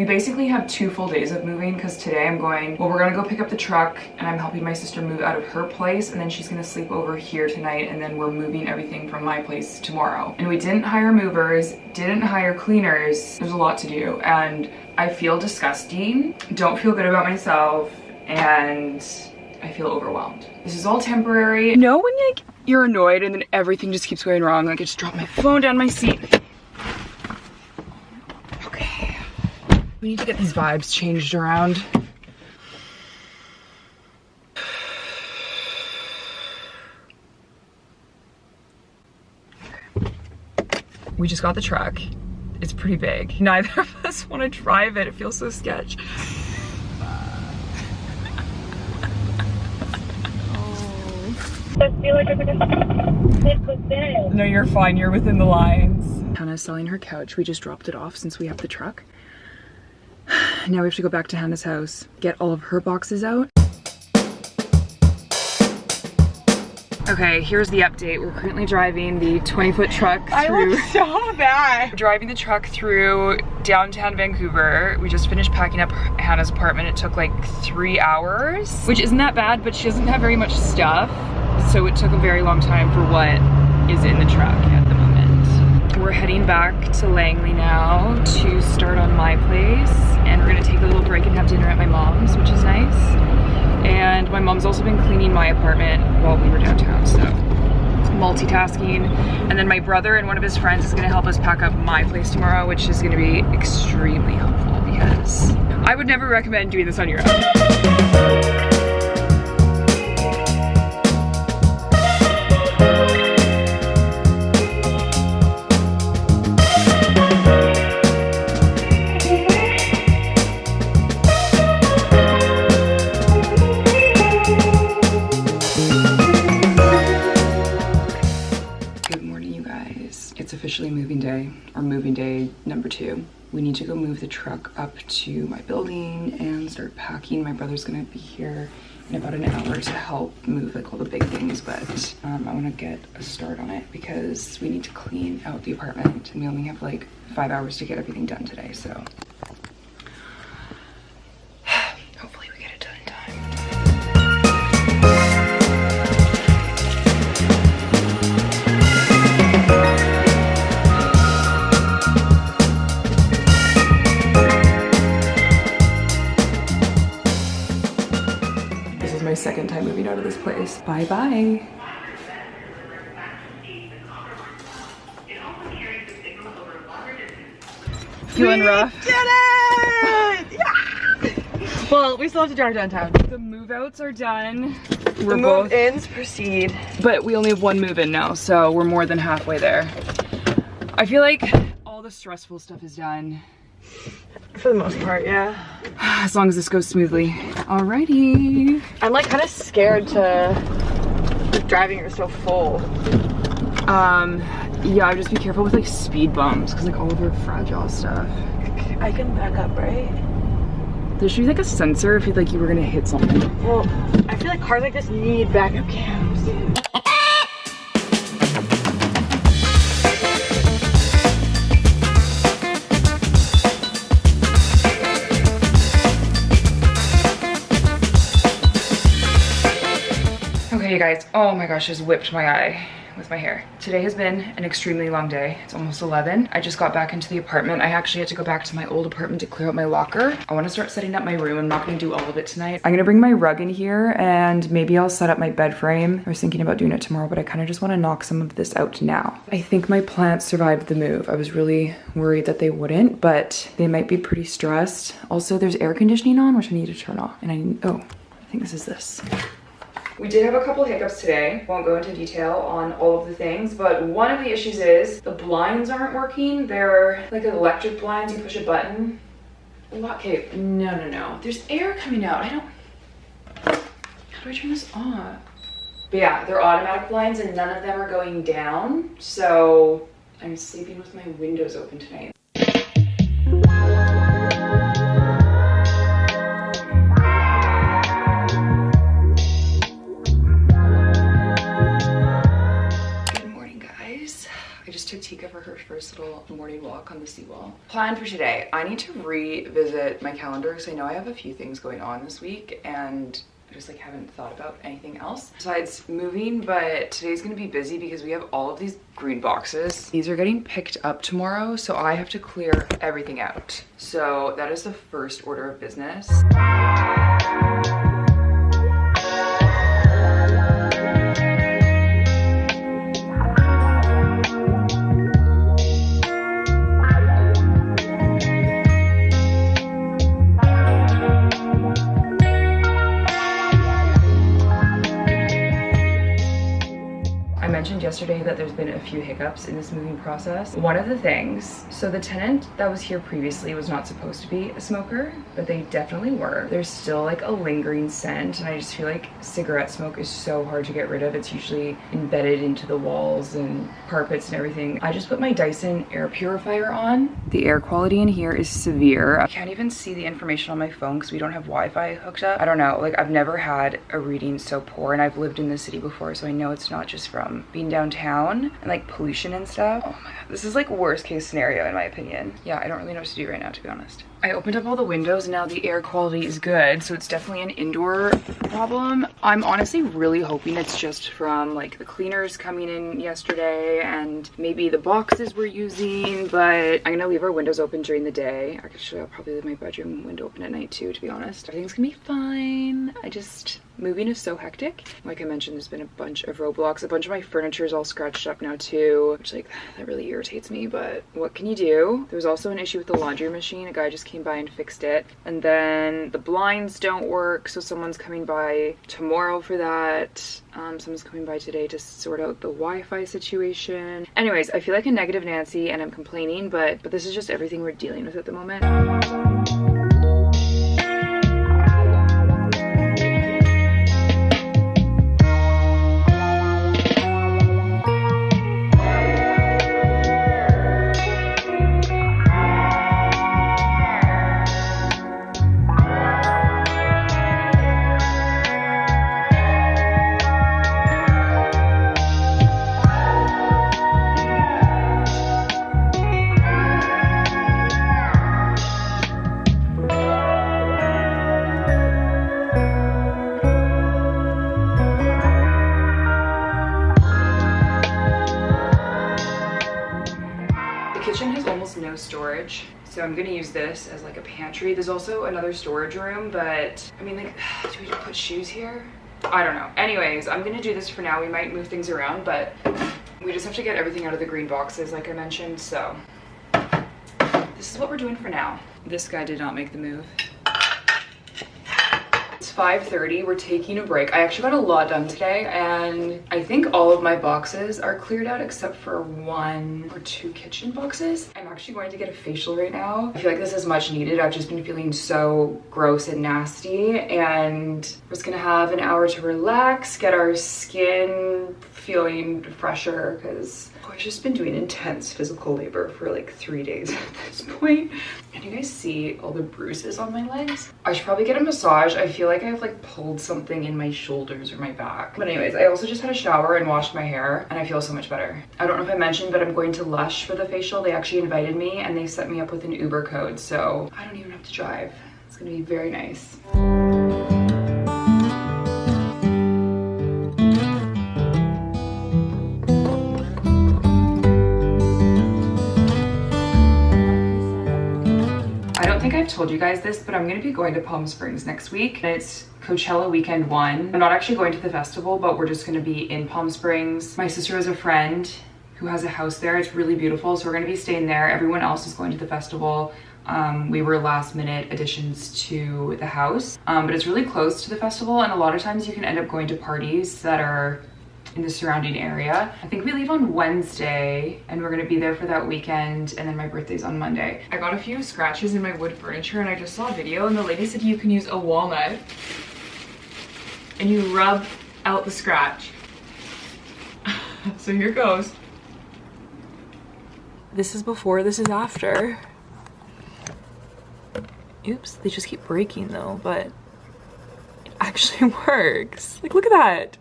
We basically have 2 full days of moving because today I'm going, well, we're gonna go pick up the truck and I'm helping my sister move out of her place, and then she's gonna sleep over here tonight, and then we're moving everything from my place tomorrow. And we didn't hire movers, didn't hire cleaners. There's a lot to do and I feel disgusting, don't feel good about myself, and I feel overwhelmed. This is all temporary. You know when like you're annoyed and then everything just keeps going wrong? Like I just dropped my phone down my seat. Okay. We need to get these vibes changed around. We just got the truck. It's pretty big. Neither of us want to drive it. It feels so sketch. I feel like I'm gonna sit within. No, you're fine. You're within the lines. Hannah's selling her couch. We just dropped it off since we have the truck. Now we have to go back to Hannah's house, get all of her boxes out. Okay, here's the update. We're currently driving the 20-foot truck through. I look so bad. We're driving the truck through downtown Vancouver. We just finished packing up Hannah's apartment. It took like 3 hours, which isn't that bad, but she doesn't have very much stuff. So it took a very long time for what is in the truck at the moment. We're heading back to Langley now to start on my place, and we're gonna take a little break and have dinner at my mom's, which is nice. And my mom's also been cleaning my apartment while we were downtown, so multitasking. And then my brother and one of his friends is gonna help us pack up my place tomorrow, which is gonna be extremely helpful because I would never recommend doing this on your own. Officially moving day, or moving day number 2. We need to go move the truck up to my building and start packing. My brother's gonna be here in about an hour to help move like all the big things, but I want to get a start on it because we need to clean out the apartment and we only have like 5 hours to get everything done today, so hopefully we get it done in time. My second time moving out of this place. Bye bye. Feeling rough. Did it! Yeah! Well, we still have to drive downtown. The move outs are done. The move ins proceed. But we only have 1 move in now, so we're more than halfway there. I feel like all the stressful stuff is done. For the most part, yeah. As long as this goes smoothly. Alrighty. I'm like kind of scared to driving her so full. Yeah, just be careful with like speed bumps because like all of our fragile stuff. I can back up, right? There should be like a sensor if you like you were gonna hit something. Well, I feel like cars like this need backup cams. Okay, you guys, oh my gosh, just whipped my eye with my hair. Today has been an extremely long day. It's almost 11. I just got back into the apartment. I actually had to go back to my old apartment to clear out my locker. I want to start setting up my room. I'm not going to do all of it tonight. I'm going to bring my rug in here and maybe I'll set up my bed frame. I was thinking about doing it tomorrow, but I kind of just want to knock some of this out now. I think my plants survived the move. I was really worried that they wouldn't, but they might be pretty stressed. Also, there's air conditioning on, which I need to turn off. And I think this is this. We did have a couple hiccups today. Won't go into detail on all of the things, but one of the issues is the blinds aren't working. They're like electric blinds. You push a button. Okay, no. There's air coming out. How do I turn this off? But yeah, they're automatic blinds and none of them are going down. So I'm sleeping with my windows open tonight. Tika for her first little morning walk on the seawall. Plan for today. I need to revisit my calendar because I know I have a few things going on this week and I just like haven't thought about anything else besides moving, but today's gonna be busy because we have all of these green boxes. These are getting picked up tomorrow, so I have to clear everything out. So that is the first order of business. Yesterday that there's been a few hiccups in this moving process. One of the things, so the tenant that was here previously was not supposed to be a smoker, but they definitely were. There's still like a lingering scent, and I just feel like cigarette smoke is so hard to get rid of. It's usually embedded into the walls and carpets and everything. I just put my Dyson air purifier on. The air quality in here is severe. I can't even see the information on my phone because we don't have Wi-Fi hooked up. I don't know, like I've never had a reading so poor, and I've lived in the city before, so I know it's not just from being downtown and like pollution and stuff. Oh my god, this is like worst case scenario in my opinion. Yeah, I don't really know what to do right now, to be honest. I opened up all the windows and now the air quality is good, so it's definitely an indoor problem. I'm honestly really hoping it's just from like the cleaners coming in yesterday and maybe the boxes we're using, but I'm gonna leave our windows open during the day. Actually, I'll probably leave my bedroom window open at night too, to be honest. Everything's gonna be fine. Moving is so hectic. Like I mentioned, there's been a bunch of roadblocks. A bunch of my furniture is all scratched up now too, which like that really irritates me, but what can you do? There was also an issue with the laundry machine. A guy just came by and fixed it. And then the blinds don't work, so someone's coming by tomorrow for that. Someone's coming by today to sort out the Wi-Fi situation. Anyways, I feel like a negative Nancy and I'm complaining, but this is just everything we're dealing with at the moment. Storage, so I'm gonna use this as like a pantry. There's also another storage room, but I mean, like, do we put shoes here? I don't know. Anyways, I'm gonna do this for now. We might move things around, but we just have to get everything out of the green boxes like I mentioned, so this is what we're doing for now. This guy did not make the move. It's 5:30, we're taking a break. I actually got a lot done today, and I think all of my boxes are cleared out except for 1 or 2 kitchen boxes. I'm actually going to get a facial right now. I feel like this is much needed. I've just been feeling so gross and nasty, and we're just gonna have an hour to relax, get our skin feeling fresher, because I've just been doing intense physical labor for like 3 days at this point. Can you guys see all the bruises on my legs? I should probably get a massage. I feel like I've like pulled something in my shoulders or my back. But anyways, I also just had a shower and washed my hair and I feel so much better. I don't know if I mentioned, but I'm going to Lush for the facial. They actually invited me and they set me up with an Uber code, so I don't even have to drive. It's gonna be very nice. I've told you guys this, but I'm gonna be going to Palm Springs next week. It's Coachella weekend 1. I'm not actually going to the festival, but we're just gonna be in Palm Springs. My sister has a friend who has a house there. It's really beautiful, so we're gonna be staying there. Everyone else is going to the festival. We were last minute additions to the house, but it's really close to the festival, and a lot of times you can end up going to parties that are in the surrounding area. I think we leave on Wednesday and we're gonna be there for that weekend, and then my birthday's on Monday. I got a few scratches in my wood furniture and I just saw a video and the lady said you can use a walnut and you rub out the scratch. So here goes. This is before, this is after. Oops, they just keep breaking though, but it actually works. Like, look at that.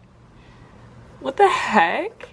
What the heck?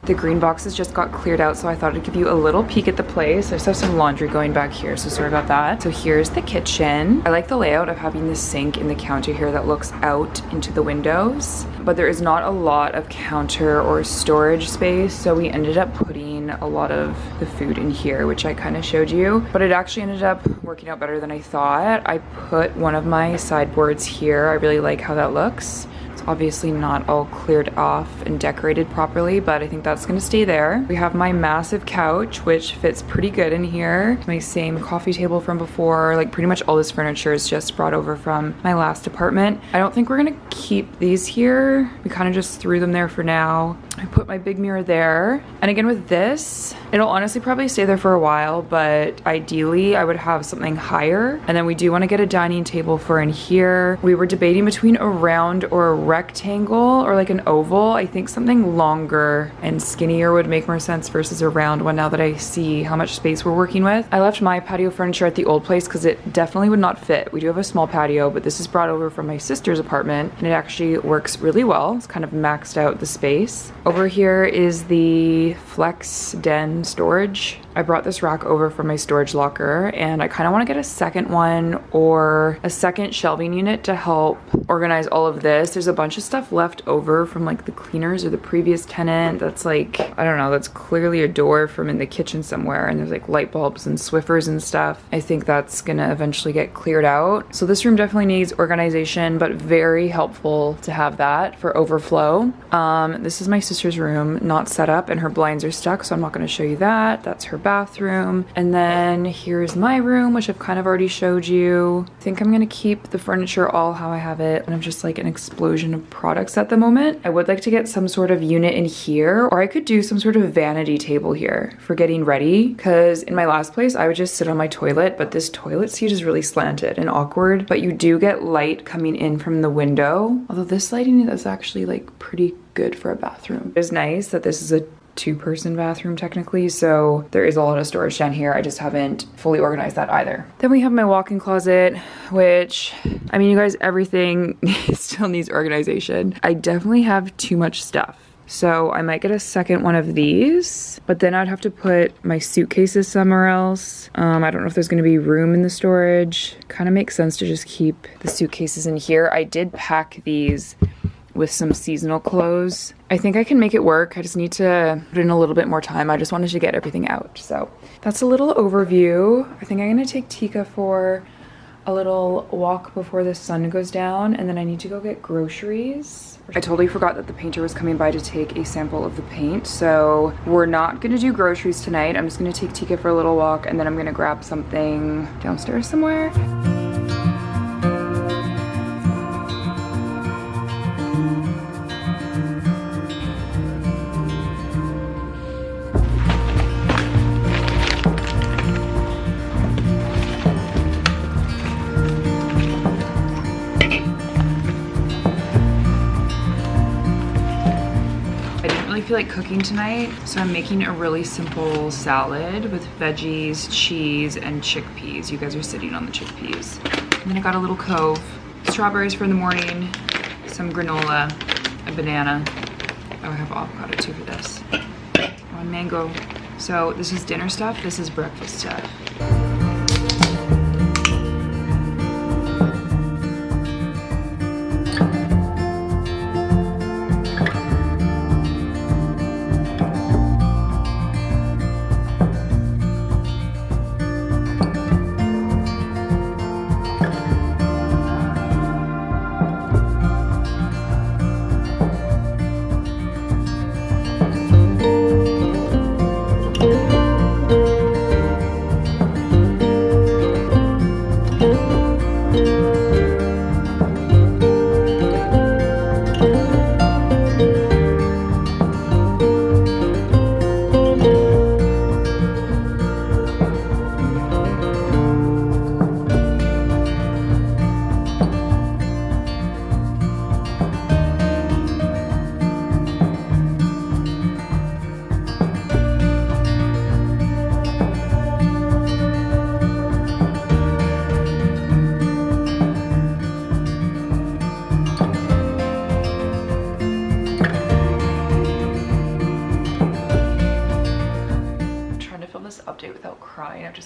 The green boxes just got cleared out, so I thought I'd give you a little peek at the place. I just have some laundry going back here, so sorry about that. So here's the kitchen. I like the layout of having the sink in the counter here that looks out into the windows, but there is not a lot of counter or storage space, so we ended up putting a lot of the food in here, which I kind of showed you, but it actually ended up working out better than I thought. I put one of my sideboards here. I really like how that looks. Obviously not all cleared off and decorated properly, but I think that's gonna stay there. We have my massive couch, which fits pretty good in here. My same coffee table from before. Like pretty much all this furniture is just brought over from my last apartment. I don't think we're gonna keep these here. We kind of just threw them there for now. I put my big mirror there. And again with this, it'll honestly probably stay there for a while, but ideally I would have something higher. And then we do want to get a dining table for in here. We were debating between a round or a rectangle or like an oval. I think something longer and skinnier would make more sense versus a round one now that I see how much space we're working with. I left my patio furniture at the old place because it definitely would not fit. We do have a small patio, but this is brought over from my sister's apartment and it actually works really well. It's kind of maxed out the space. Over here is the Flex Den storage. I brought this rack over from my storage locker and I kind of want to get a second one or a second shelving unit to help organize all of this. There's a bunch of stuff left over from like the cleaners or the previous tenant that's like, I don't know, that's clearly a door from in the kitchen somewhere, and there's like light bulbs and Swiffers and stuff. I think that's gonna eventually get cleared out. So this room definitely needs organization, but very helpful to have that for overflow. This is my sister's room, not set up, and her blinds are stuck, so I'm not gonna show you that. That's her bathroom. And then here's my room, which I've kind of already showed you. I think I'm gonna keep the furniture all how I have it, and I'm just like an explosion of products at the moment. I would like to get some sort of unit in here, or I could do some sort of vanity table here for getting ready, because in my last place I would just sit on my toilet, but this toilet seat is really slanted and awkward, but you do get light coming in from the window, although this lighting is actually like pretty good for a bathroom. It's nice that this is a two-person bathroom technically, so there is a lot of storage down here. I just haven't fully organized that either. Then we have my walk-in closet, which, I mean, you guys, everything still needs organization. I definitely have too much stuff, so I might get a second one of these, but then I'd have to put my suitcases somewhere else. I don't know if there's gonna be room in the storage. Kind of makes sense to just keep the suitcases in here. I did pack these with some seasonal clothes. I think I can make it work. I just need to put in a little bit more time. I just wanted to get everything out. So that's a little overview. I think I'm gonna take Tika for a little walk before the sun goes down, and then I need to go get groceries. I totally forgot that the painter was coming by to take a sample of the paint, so we're not gonna do groceries tonight. I'm just gonna take Tika for a little walk, and then I'm gonna grab something downstairs somewhere. Feel like cooking tonight, so I'm making a really simple salad with veggies, cheese, and chickpeas. You guys are sitting on the chickpeas. And then I got a little cove, strawberries for in the morning, some granola, a banana. Oh, I have avocado too for this. One mango. So this is dinner stuff, this is breakfast stuff.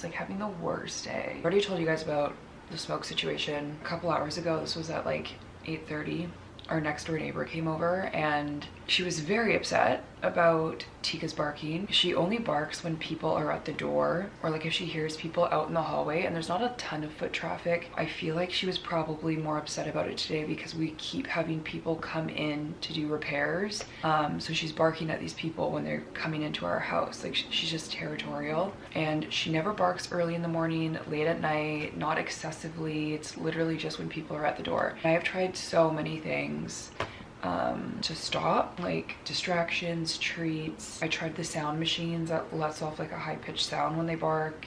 just like having the worst day. I already told you guys about the smoke situation a couple hours ago. This was at like 8:30. Our next door neighbor came over and she was very upset about Tika's barking. She only barks when people are at the door, or like if she hears people out in the hallway and there's not a ton of foot traffic. I feel like she was probably more upset about it today because we keep having people come in to do repairs. So she's barking at these people when they're coming into our house. Like she's just territorial, and she never barks early in the morning, late at night, not excessively. It's literally just when people are at the door. I have tried so many things to stop, like distractions, treats. I tried the sound machines that lets off like a high-pitched sound when they bark.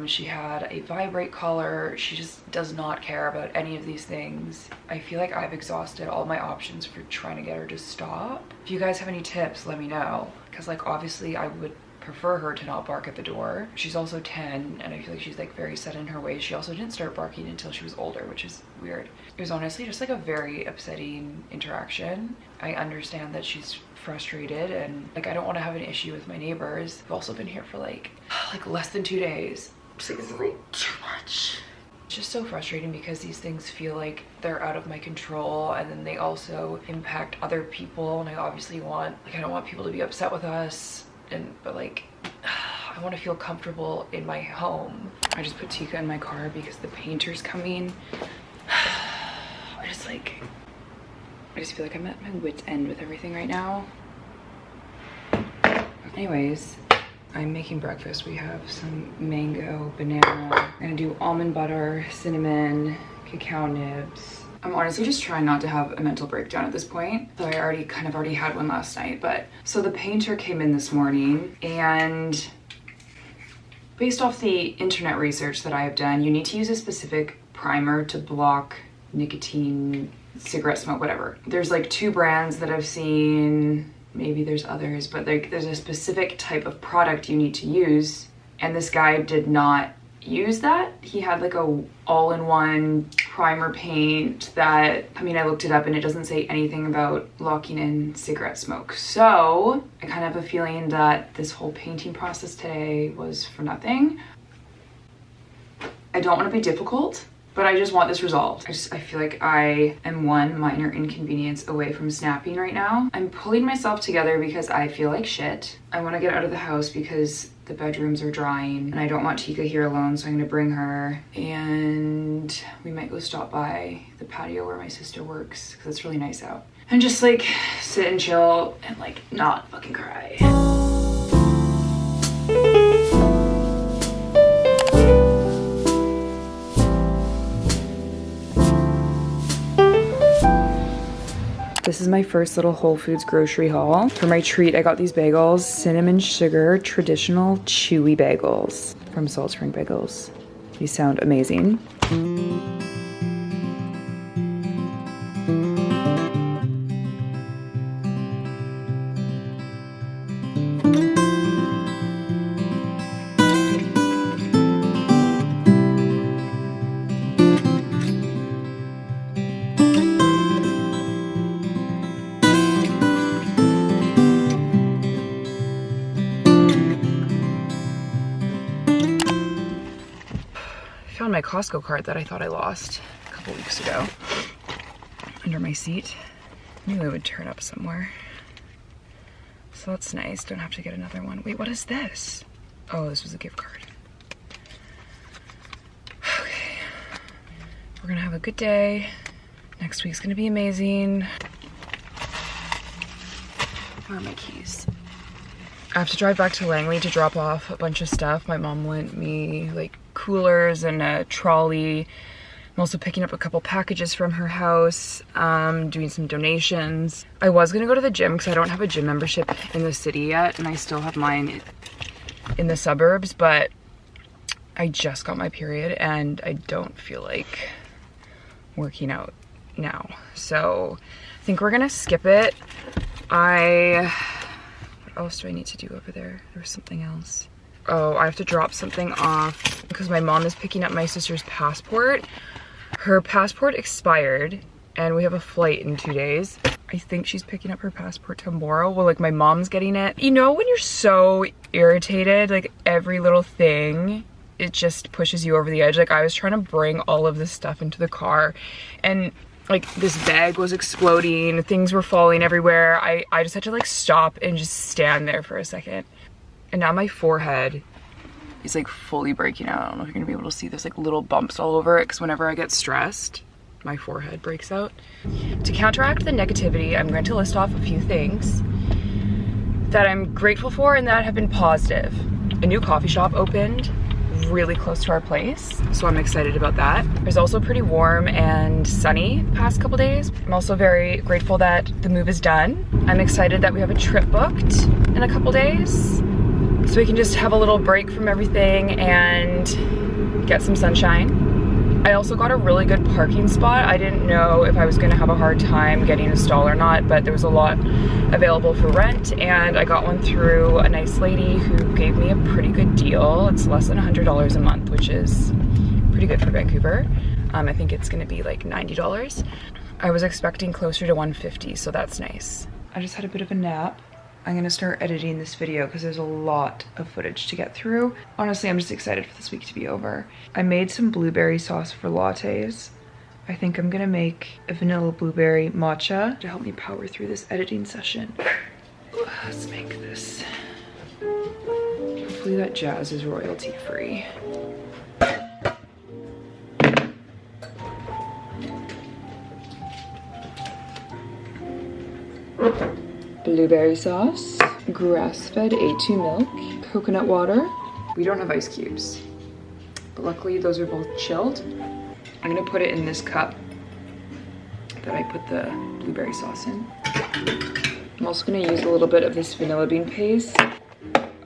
She had a vibrate collar. She just does not care about any of these things. I feel like I've exhausted all my options for trying to get her to stop. If you guys have any tips, let me know, because like obviously I would prefer her to not bark at the door. She's also 10 and I feel like she's like very set in her ways. She also didn't start barking until she was older, which is weird. It was honestly just like a very upsetting interaction. I understand that she's frustrated and like I don't want to have an issue with my neighbors. I've also been here for like less than 2 days. It's like, this is like too much. It's just so frustrating because these things feel like they're out of my control, and then they also impact other people, and I obviously want, like, I don't want people to be upset with us. But like, I want to feel comfortable in my home. I just put Tika in my car because the painter's coming. I just feel like I'm at my wit's end with everything right now. Anyways, I'm making breakfast. We have some mango, banana. I'm gonna do almond butter, cinnamon, cacao nibs. I'm honestly just trying not to have a mental breakdown at this point. So I already had one last night, but so the painter came in this morning, and based off the internet research that I have done, you need to use a specific primer to block nicotine, cigarette smoke, whatever. There's like 2 brands that I've seen, maybe there's others, but there's a specific type of product you need to use, and this guy did not use that. He had like a all-in-one primer paint that, I mean, I looked it up and it doesn't say anything about locking in cigarette smoke. So I kind of have a feeling that this whole painting process today was for nothing. I don't want to be difficult, but I just want this resolved. I feel like I am one minor inconvenience away from snapping right now. I'm pulling myself together because I feel like shit. I want to get out of the house because the bedrooms are drying and I don't want Tika here alone, so I'm gonna bring her, and we might go stop by the patio where my sister works because it's really nice out, and just like sit and chill and like not fucking cry. This is my first little Whole Foods grocery haul. For my treat, I got these bagels, cinnamon sugar, traditional chewy bagels from Salt Spring Bagels. These sound amazing. Found my Costco card that I thought I lost a couple weeks ago under my seat. I knew it would turn up somewhere. So that's nice. Don't have to get another one. Wait, what is this? Oh, this was a gift card. Okay. We're gonna have a good day. Next week's gonna be amazing. Where are my keys? I have to drive back to Langley to drop off a bunch of stuff. My mom lent me like coolers and a trolley. I'm also picking up a couple packages from her house, doing some donations. I was gonna go to the gym because I don't have a gym membership in the city yet, and I still have mine in the suburbs, but I just got my period and I don't feel like working out now. So I think we're gonna skip it. What else do I need to do over there? There was something else. Oh, I have to drop something off because my mom is picking up my sister's passport. Her passport expired and we have a flight in 2 days. I think she's picking up her passport tomorrow. Well, like my mom's getting it. You know when you're so irritated, like every little thing it just pushes you over the edge. Like I was trying to bring all of this stuff into the car and like this bag was exploding, things were falling everywhere. I just had to like stop and just stand there for a second. And now my forehead is like fully breaking out. I don't know if you're gonna be able to see, there's like little bumps all over it because whenever I get stressed, my forehead breaks out. To counteract the negativity, I'm going to list off a few things that I'm grateful for and that have been positive. A new coffee shop opened really close to our place, so I'm excited about that. It was also pretty warm and sunny the past couple days. I'm also very grateful that the move is done. I'm excited that we have a trip booked in a couple days, so we can just have a little break from everything and get some sunshine. I also got a really good parking spot. I didn't know if I was gonna have a hard time getting a stall or not, but there was a lot available for rent, and I got one through a nice lady who gave me a pretty good deal. It's less than $100 a month, which is pretty good for Vancouver. I think it's gonna be like $90. I was expecting closer to $150, so that's nice. I just had a bit of a nap. I'm gonna start editing this video because there's a lot of footage to get through. Honestly, I'm just excited for this week to be over. I made some blueberry sauce for lattes. I think I'm gonna make a vanilla blueberry matcha to help me power through this editing session. Let's make this. Hopefully that jazz is royalty free. Blueberry sauce, grass-fed A2 milk, coconut water. We don't have ice cubes, but luckily those are both chilled. I'm gonna put it in this cup that I put the blueberry sauce in. I'm also gonna use a little bit of this vanilla bean paste.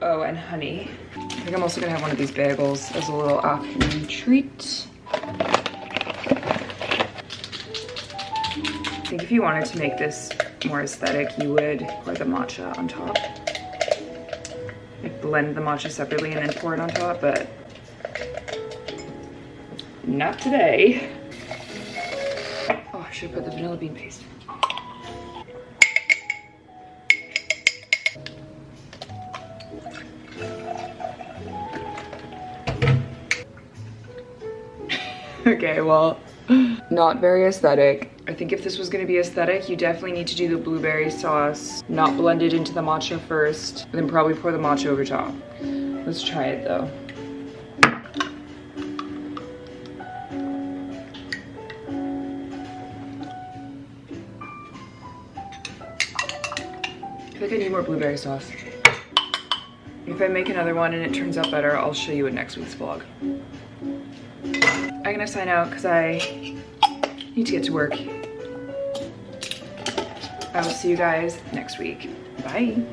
Oh, and honey. I think I'm also gonna have one of these bagels as a little afternoon treat. I think if you wanted to make this more aesthetic, you would pour the matcha on top. Like blend the matcha separately and then pour it on top, but not today. Oh, I should have put the vanilla bean paste. Okay, well, not very aesthetic. I think if this was gonna be aesthetic, you definitely need to do the blueberry sauce, not blend it into the matcha first, and then probably pour the matcha over top. Let's try it though. I feel like I need more blueberry sauce. If I make another one and it turns out better, I'll show you in next week's vlog. I'm gonna sign out because I need to get to work. I will see you guys next week. Bye.